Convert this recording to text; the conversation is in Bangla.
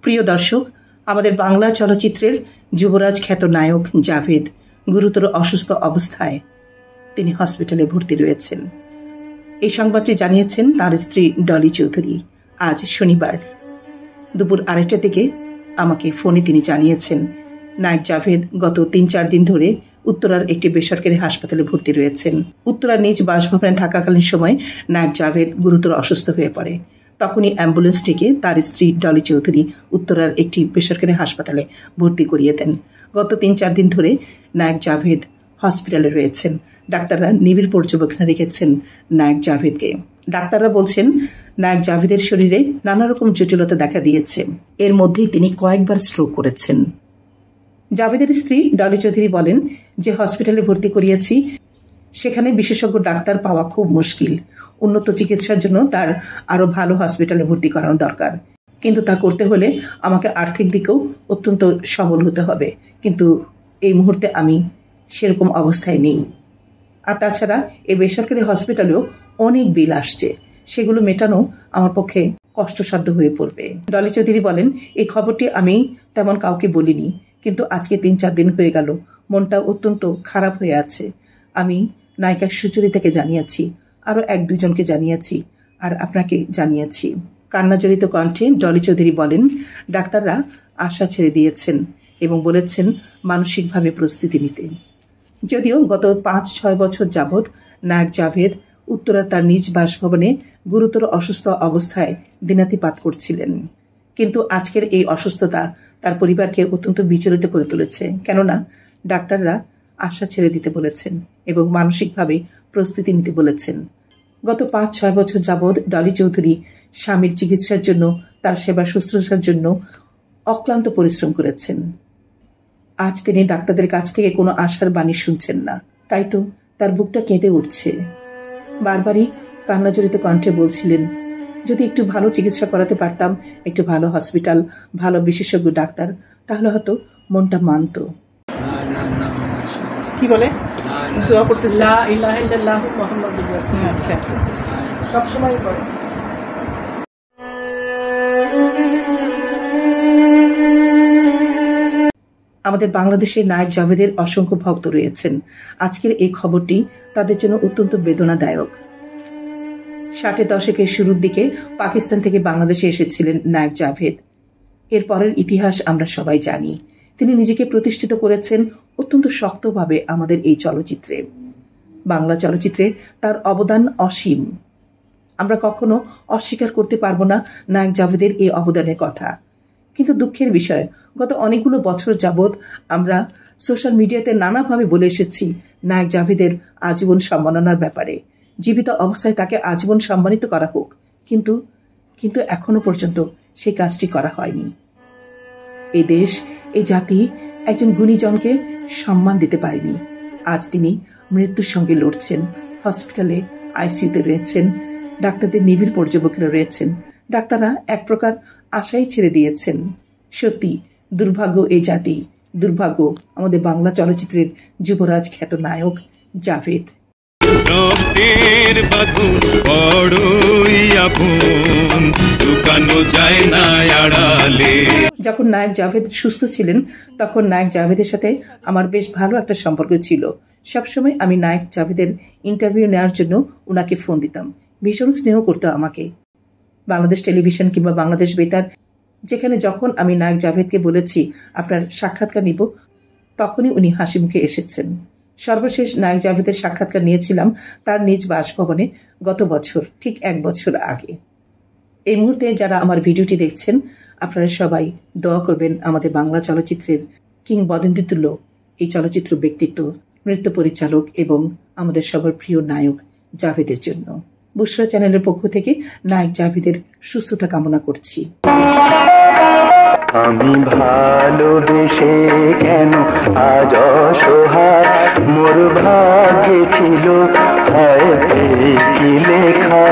প্রিয় দর্শক, আমাদের বাংলা চলচ্চিত্রের যুবরাজ খ্যাত নায়ক জাভেদ গুরুতর অসুস্থ অবস্থায় তিনি হসপিটালে ভর্তি রয়েছেন। এই সংবাদটি জানিয়েছেন তার স্ত্রী ডলি চৌধুরী। আজ শনিবার দুপুর 2:30 থেকে আমাকে ফোনে তিনি জানিয়েছেন নায়ক জাভেদ গত 3-4 দিন ধরে উত্তরার একটি বেসরকারি হাসপাতালে ভর্তি রয়েছেন। উত্তরার নিজ বাসভবনে থাকাকালীন সময় নায়ক জাভেদ গুরুতর অসুস্থ হয়ে পড়ে। তখনই অ্যাম্বুলেন্স ডেকে তার স্ত্রী ডলি চৌধুরী উত্তরার একটি বেসরকারি হাসপাতালে ভর্তি করিয়ে দেন। গত 3-4 দিন ধরে নায়ক জাভেদ হসপিটালে রয়েছেন। ডাক্তাররা নিবিড় পর্যবেক্ষণে রেখেছেন নায়ক জাভেদকে। ডাক্তাররা বলছেন নায়ক জাভেদের শরীরে নানা রকম জটিলতা দেখা দিয়েছে। এর মধ্যেই তিনি কয়েকবার স্ট্রোক করেছেন। জাভেদের স্ত্রী ডলি চৌধুরী বলেন যে হসপিটালে ভর্তি করিয়েছি সেখানে বিশেষজ্ঞ ডাক্তার পাওয়া খুব মুশকিল। উন্নত চিকিৎসার জন্য তার আরো ভালো হসপিটালে ভর্তি করানো দরকার, কিন্তু তা করতে হলে আমাকে আর্থিক দিকেও অত্যন্ত সবল হতে হবে। কিন্তু এই মুহূর্তে আমি সেরকম অবস্থায় নেই। আর তাছাড়া এই বেসরকারি হসপিটালেও অনেক বিল আসছে, সেগুলো মেটানো আমার পক্ষে কষ্টসাধ্য হয়ে পড়বে। ডলি চৌধুরী বলেন, এই খবরটি আমি তেমন কাউকে বলিনি, কিন্তু আজকে 3-4 দিন হয়ে গেল মনটা অত্যন্ত খারাপ হয়ে আছে। আমি নায়িকা সুচরিতাকে জানিয়েছি, আরও 1-2 জনকে জানিয়েছি, আর আপনাকে জানিয়েছি। কান্নাজড়িত কণ্ঠে ডলি চৌধুরী বলেন, ডাক্তাররা আশা ছেড়ে দিয়েছেন এবং বলেছেন মানসিকভাবে প্রস্তুতি নিতে। যদিও গত 5-6 বছর যাবৎ নায়ক জাভেদ উত্তরার তার নিজ বাসভবনে গুরুতর অসুস্থ অবস্থায় দিনাতিপাত করছিলেন, কিন্তু আজকের এই অসুস্থতা তার পরিবারকে অত্যন্ত বিচলিত করে তুলেছে। কেননা ডাক্তাররা আশা ছেড়ে দিতে বলেছেন এবং মানসিকভাবে প্রস্তুতি নিতে বলেছেন। গত 5-6 বছর যাবৎ ডলি চৌধুরী স্বামীর চিকিৎসার জন্য, তার সেবা শুশ্রূষার জন্য অক্লান্ত পরিশ্রম করেছেন। আজ তিনি ডাক্তারদের কাছ থেকে কোনো আশার বাণী শুনছেন না, তাই তো তার বুকটা কেঁদে উঠছে। বারবারই কান্নাজড়িত কণ্ঠে বলছিলেন, যদি একটু ভালো চিকিৎসা করাতে পারতাম, একটু ভালো হসপিটাল, ভালো বিশেষজ্ঞ ডাক্তার, তাহলে হয়তো মনটা মানত। কি বলে দোয়া করতেছে, লা ইলাহা ইল্লাল্লাহু মুহাম্মাদুর রাসূলুল্লাহ। আচ্ছা, সব সময় পড়ে। আমাদের বাংলাদেশের নায়ক জাভেদের অসংখ্য ভক্ত রয়েছেন। আজকের এই খবরটি তাদের জন্য অত্যন্ত বেদনাদায়ক। 60-এর দশকের শুরুর দিকে পাকিস্তান থেকে বাংলাদেশে এসেছিলেন নায়ক জাভেদ। এর পরের ইতিহাস আমরা সবাই জানি। তিনি নিজেকে প্রতিষ্ঠিত করেছেন অত্যন্ত শক্তভাবে আমাদের এই চলচ্চিত্রে। বাংলা চলচ্চিত্রে তার অবদান অসীম। আমরা কখনো অস্বীকার করতে পারবো না নায়ক জাভেদের এই অবদানের কথা। কিন্তু দুঃখের বিষয়, গত অনেকগুলো বছর যাবৎ আমরা সোশ্যাল মিডিয়াতে নানাভাবে বলে এসেছি নায়ক জাভেদের আজীবন সম্মাননার ব্যাপারে। জীবিত অবস্থায় তাকে আজীবন সম্মানিত করা হোক, কিন্তু এখনো পর্যন্ত সেই কাজটি করা হয়নি। এই দেশ, এই জাতি একজন গুণীজনকে সম্মান দিতে পারেনি। আজ তিনি মৃত্যুর সঙ্গে লড়ছেন, হসপিটালে আইসিইউতে রয়েছেন, ডাক্তারদের নিবিড় পর্যবেক্ষণে রয়েছেন। ডাক্তাররা এক প্রকার আশাই ছেড়ে দিয়েছেন। সত্যি দুর্ভাগ্য এই জাতি, দুর্ভাগ্য আমাদের বাংলা চলচ্চিত্রের যুবরাজ খ্যাত নায়ক জাভেদ। যখন নায়ক জাভেদ সুস্থ ছিলেন তখন নায়ক জাভেদের সাথে আমার বেশ ভালো একটা সম্পর্ক ছিল। সবসময় আমি নায়ক জাভেদের ইন্টারভিউ নেওয়ার জন্য ওনাকে ফোন দিতাম। ভীষণ স্নেহ করতো আমাকে। বাংলাদেশ টেলিভিশন কিংবা বাংলাদেশ বেতার, যেখানে যখন আমি নায়ক জাভেদকে বলেছি আপনার সাক্ষাৎকার নিব, তখনই উনি হাসি মুখে এসেছেন। সর্বশেষ নায়ক জাভেদের সাক্ষাৎকার নিয়েছিলাম তার নিজ বাসভবনে গত বছর, ঠিক 1 বছর আগে। এই মুহূর্তে যারা আমার ভিডিওটি দেখছেন, আপনারা সবাই দোয়া করবেন আমাদের বাংলা চলচ্চিত্রের কিংবদন্তিতুল্য এই চলচ্চিত্র ব্যক্তিত্ব, নৃত্য পরিচালক এবং আমাদের সবার প্রিয় নায়ক জাভেদের জন্য। বুশরা চ্যানেলের পক্ষ থেকে নায়ক জাভেদের সুস্থতা কামনা করছি। আমি ভালোবেসে কেন আজ অসহায়, মোর ভাগ্যে ছিল হায় কি লেখা।